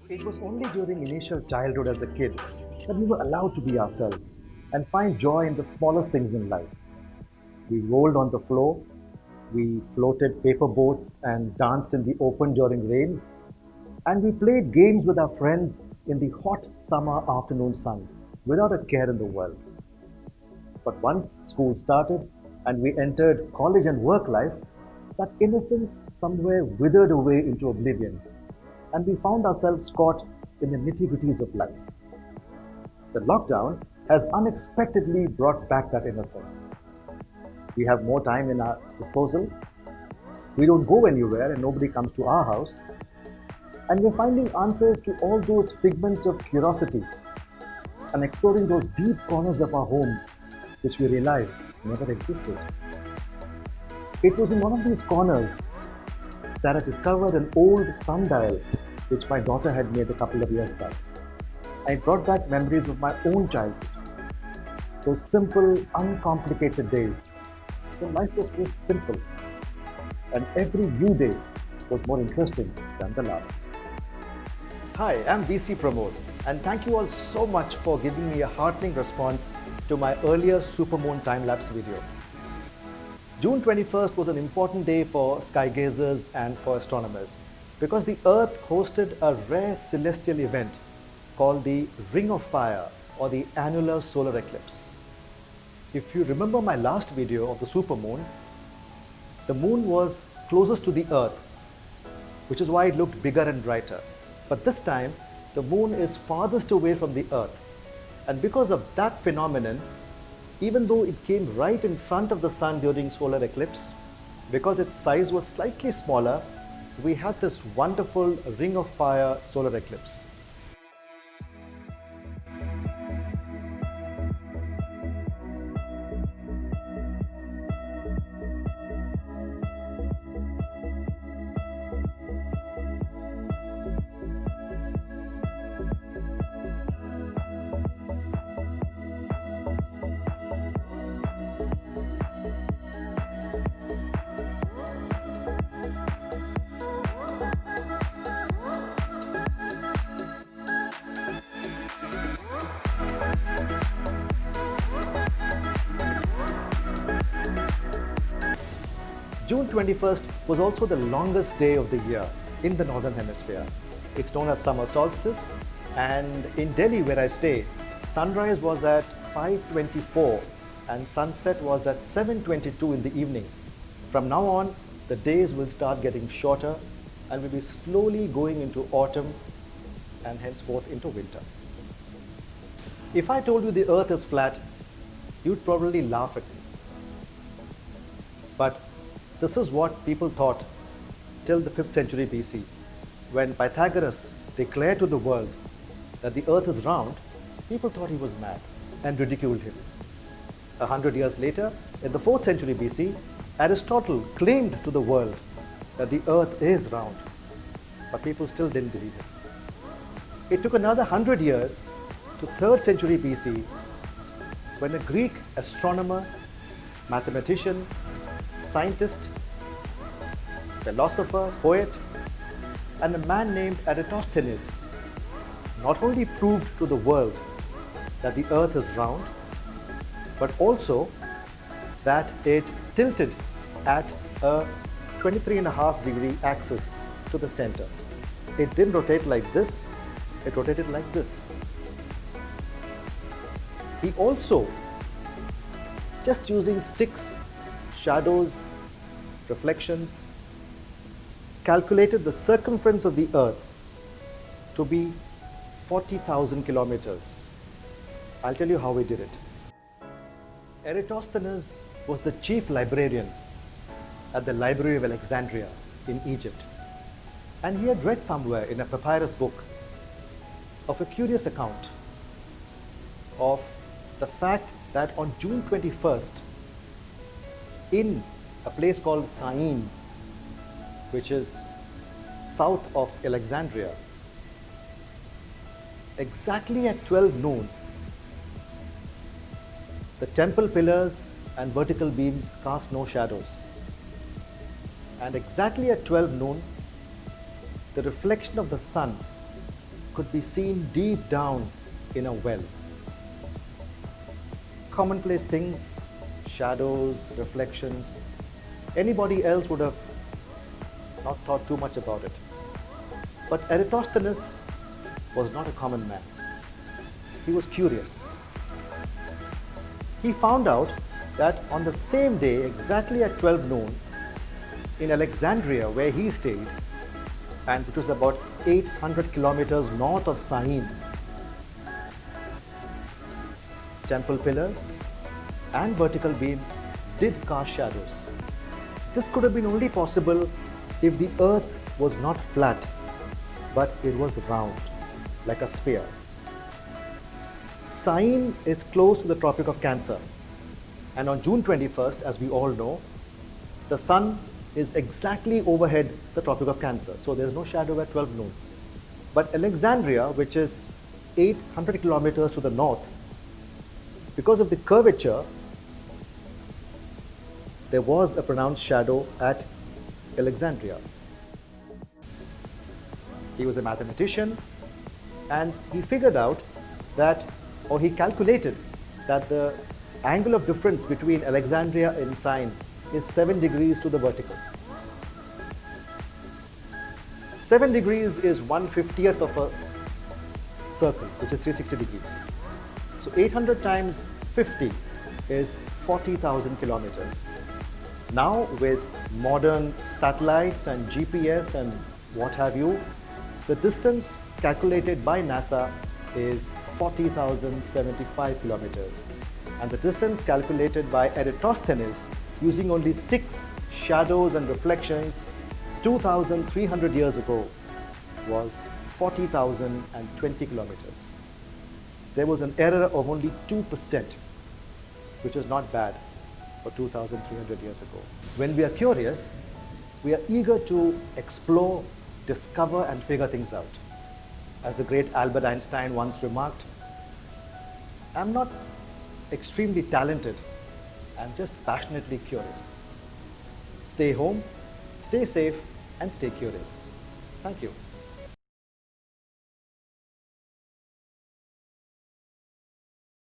It was only during initial childhood as a kid that we were allowed to be ourselves and find joy in the smallest things in life. We rolled on the floor, we floated paper boats and danced in the open during rains, and we played games with our friends in the hot summer afternoon sun without a care in the world. But once school started and we entered college and work life, that innocence somewhere withered away into oblivion, and we found ourselves caught in the nitty gritties of life. The lockdown has unexpectedly brought back that innocence. We have more time in our disposal. We don't go anywhere and nobody comes to our house. And we're finding answers to all those figments of curiosity and exploring those deep corners of our homes which we realized never existed. It was in one of these corners that I discovered an old sundial which my daughter had made a couple of years back. I brought back memories of my own childhood, those simple, uncomplicated days when life was just simple and every new day was more interesting than the last. Hi, I'm BC Pramod, and thank you all so much for giving me a heartening response to my earlier supermoon time-lapse video. June 21st was an important day for skygazers and for astronomers because the Earth hosted a rare celestial event called the Ring of Fire or the annular solar eclipse. If you remember my last video of the supermoon, the moon was closest to the Earth, which is why it looked bigger and brighter. But this time, the moon is farthest away from the Earth. And because of that phenomenon, even though it came right in front of the sun during solar eclipse, because its size was slightly smaller, we had this wonderful ring of fire solar eclipse. June 21st was also the longest day of the year in the northern hemisphere. It's known as summer solstice, and in Delhi where I stay, sunrise was at 5:24 and sunset was at 7:22 in the evening. From now on, the days will start getting shorter and will be slowly going into autumn and henceforth into winter. If I told you the earth is flat, you'd probably laugh at me. But this is what people thought till the 5th century BC, when Pythagoras declared to the world that the earth is round. People thought he was mad and ridiculed him. 100 years later, in the 4th century BC, Aristotle claimed to the world that the earth is round, but people still didn't believe him. It took another 100 years to 3rd century BC when a Greek astronomer, mathematician, scientist, philosopher, poet, and a man named Eratosthenes not only proved to the world that the earth is round, but also that it tilted at a 23.5-degree axis to the center. It didn't rotate like this, it rotated like this. He also, just using sticks, shadows, reflections, calculated the circumference of the earth to be 40,000 kilometers. I'll tell you how he did it. Eratosthenes was the chief librarian at the Library of Alexandria in Egypt, and he had read somewhere in a papyrus book of a curious account of the fact that on June 21st, in a place called Syene, which is south of Alexandria, exactly at 12 noon, the temple pillars and vertical beams cast no shadows. And exactly at 12 noon, the reflection of the sun could be seen deep down in a well. Commonplace things, shadows, reflections, anybody else would have not thought too much about it. But Eratosthenes was not a common man. He was curious. He found out that on the same day, exactly at 12 noon, in Alexandria, where he stayed, and which was about 800 kilometers north of Syene, temple pillars and vertical beams did cast shadows. This could have been only possible if the earth was not flat, but it was round, like a sphere. Syene is close to the Tropic of Cancer, and on June 21st, as we all know, the sun is exactly overhead the Tropic of Cancer, so there's no shadow at 12 noon. But Alexandria, which is 800 kilometers to the north, because of the curvature, there was a pronounced shadow at Alexandria. He was a mathematician, and he figured out that, or he calculated that the angle of difference between Alexandria and Syene is 7 degrees to the vertical. 7 degrees is 1/50th of a circle, which is 360 degrees. So 800 times 50 is 40,000 kilometers. Now with modern satellites and GPS and what have you, the distance calculated by NASA is 40,075 kilometers. And the distance calculated by Eratosthenes using only sticks, shadows and reflections 2,300 years ago was 40,020 kilometers. There was an error of only 2%, which is not bad for 2,300 years ago. When we are curious, we are eager to explore, discover and figure things out. As the great Albert Einstein once remarked, I'm not extremely talented, I'm just passionately curious. Stay home, stay safe and stay curious. Thank you.